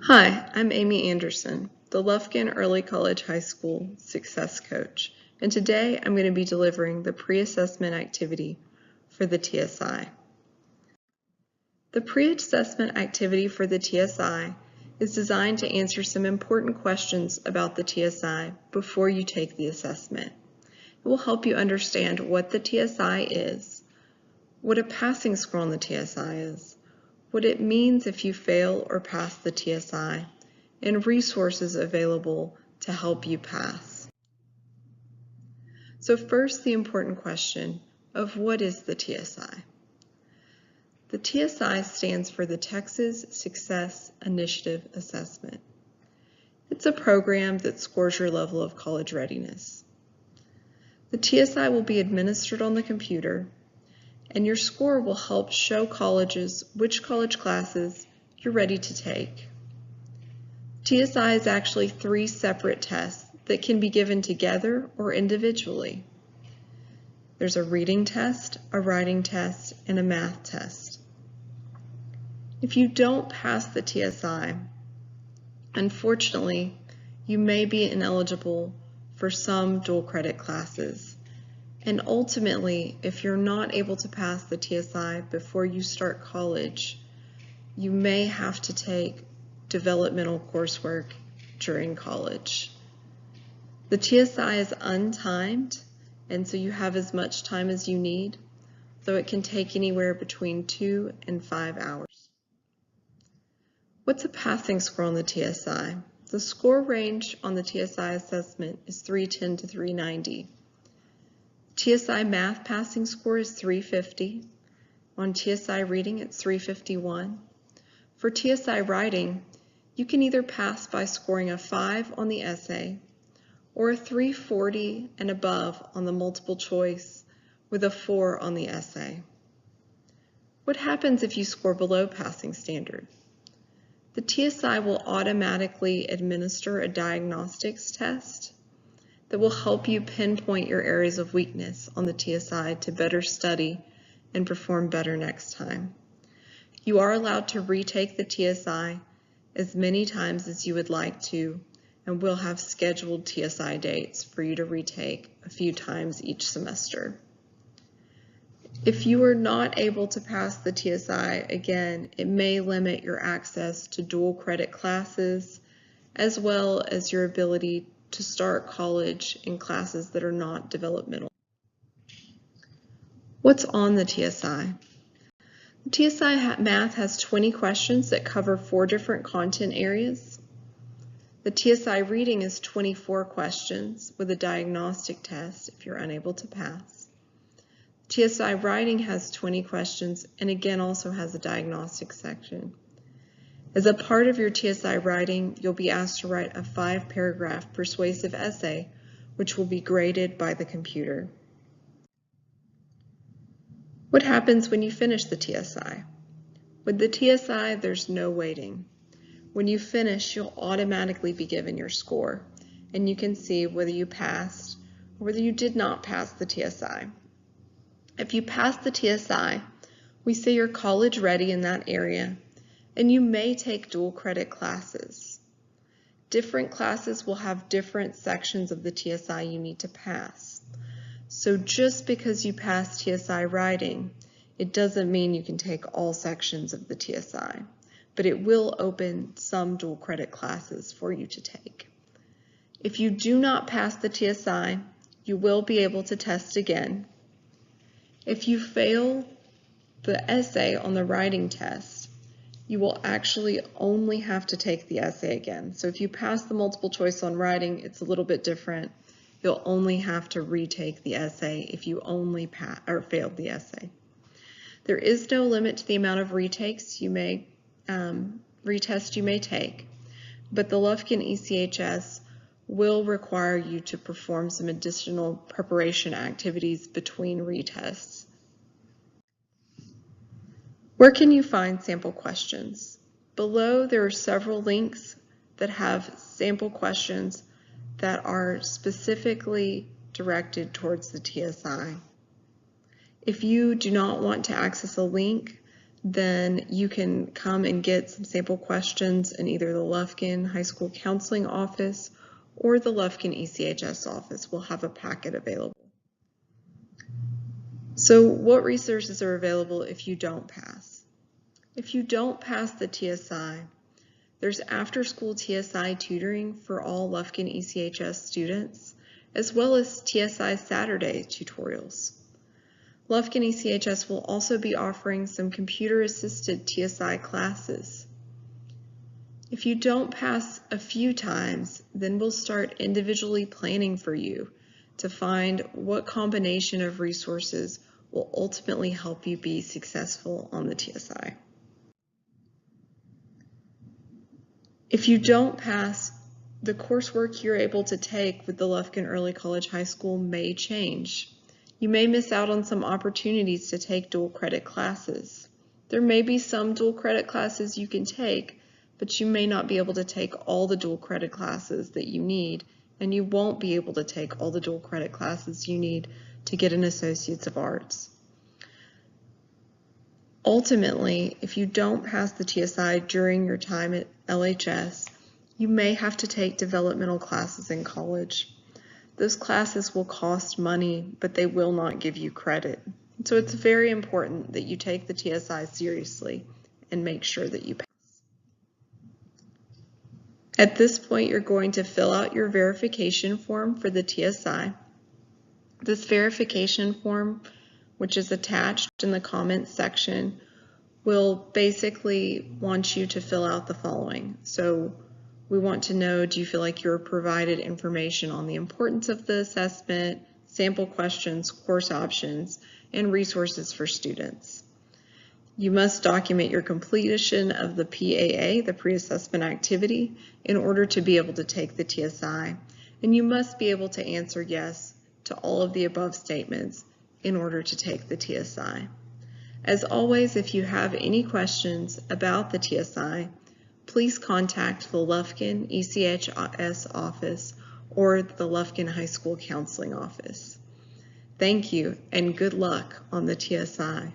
Hi, I'm Amy Anderson, the Lufkin Early College High School Success Coach, and today I'm going to be delivering the pre-assessment activity for the TSI. The pre-assessment activity for the TSI is designed to answer some important questions about the TSI before you take the assessment. It will help you understand what the TSI is, what a passing score on the TSI is, what it means if you fail or pass the TSI, and resources available to help you pass. So first, the important question of what is the TSI? The TSI stands for the Texas Success Initiative Assessment. It's a program that scores your level of college readiness. The TSI will be administered on the computer, and your score will help show colleges which college classes you're ready to take. TSI is actually 3 separate tests that can be given together or individually. There's a reading test, a writing test, and a math test. If you don't pass the TSI, unfortunately, you may be ineligible for some dual credit classes. And ultimately, if you're not able to pass the TSI before you start college, you may have to take developmental coursework during college. The TSI is untimed, and so you have as much time as you need, so it can take anywhere between 2 and 5 hours. What's a passing score on the TSI? The score range on the TSI assessment is 310 to 390. TSI math passing score is 350. On TSI reading, it's 351. For TSI writing, you can either pass by scoring a 5 on the essay or a 340 and above on the multiple choice with a 4 on the essay. What happens if you score below passing standard? The TSI will automatically administer a diagnostics test that will help you pinpoint your areas of weakness on the TSI to better study and perform better next time. You are allowed to retake the TSI as many times as you would like to, and we'll have scheduled TSI dates for you to retake a few times each semester. If you are not able to pass the TSI, again, it may limit your access to dual credit classes, as well as your ability to start college in classes that are not developmental. What's on the TSI? The TSI Math has 20 questions that cover 4 different content areas. The TSI Reading is 24 questions with a diagnostic test if you're unable to pass. TSI Writing has 20 questions and again also has a diagnostic section. As a part of your TSI writing, you'll be asked to write a 5-paragraph persuasive essay, which will be graded by the computer. What happens when you finish the TSI? With the TSI, there's no waiting. When you finish, you'll automatically be given your score, and you can see whether you passed or whether you did not pass the TSI. If you pass the TSI, we say you're college ready in that area, and you may take dual credit classes. Different classes will have different sections of the TSI you need to pass. So just because you pass TSI writing, it doesn't mean you can take all sections of the TSI, but it will open some dual credit classes for you to take. If you do not pass the TSI, you will be able to test again. If you fail the essay on the writing test, you will actually only have to take the essay again. So if you pass the multiple choice on writing, it's a little bit different. You'll only have to retake the essay if you only failed the essay. There is no limit to the amount of retakes you may, retest you may take, but the Lufkin ECHS will require you to perform some additional preparation activities between retests. Where can you find sample questions? Below, there are several links that have sample questions that are specifically directed towards the TSI. If you do not want to access a link, then you can come and get some sample questions in either the Lufkin High School Counseling Office or the Lufkin ECHS office. We'll have a packet available. So what resources are available if you don't pass? If you don't pass the TSI, there's after-school TSI tutoring for all Lufkin ECHS students, as well as TSI Saturday tutorials. Lufkin ECHS will also be offering some computer-assisted TSI classes. If you don't pass a few times, then we'll start individually planning for you to find what combination of resources will ultimately help you be successful on the TSI. If you don't pass, the coursework you're able to take with the Lufkin Early College High School may change. You may miss out on some opportunities to take dual credit classes. There may be some dual credit classes you can take, but you may not be able to take all the dual credit classes that you need, and you won't be able to take all the dual credit classes you need to get an Associates of Arts. Ultimately, if you don't pass the TSI during your time at LHS, you may have to take developmental classes in college. Those classes will cost money, but they will not give you credit. So it's very important that you take the TSI seriously and make sure that you pass. At this point, you're going to fill out your verification form for the TSI. This verification form, which is attached in the comments section, will basically want you to fill out the following. So we want to know, do you feel like you're provided information on the importance of the assessment, sample questions, course options, and resources for students? You must document your completion of the PAA, the pre-assessment activity, in order to be able to take the TSI. And you must be able to answer yes to all of the above statements in order to take the TSI. As always, if you have any questions about the TSI, please contact the Lufkin ECHS office or the Lufkin High School Counseling Office. Thank you and good luck on the TSI.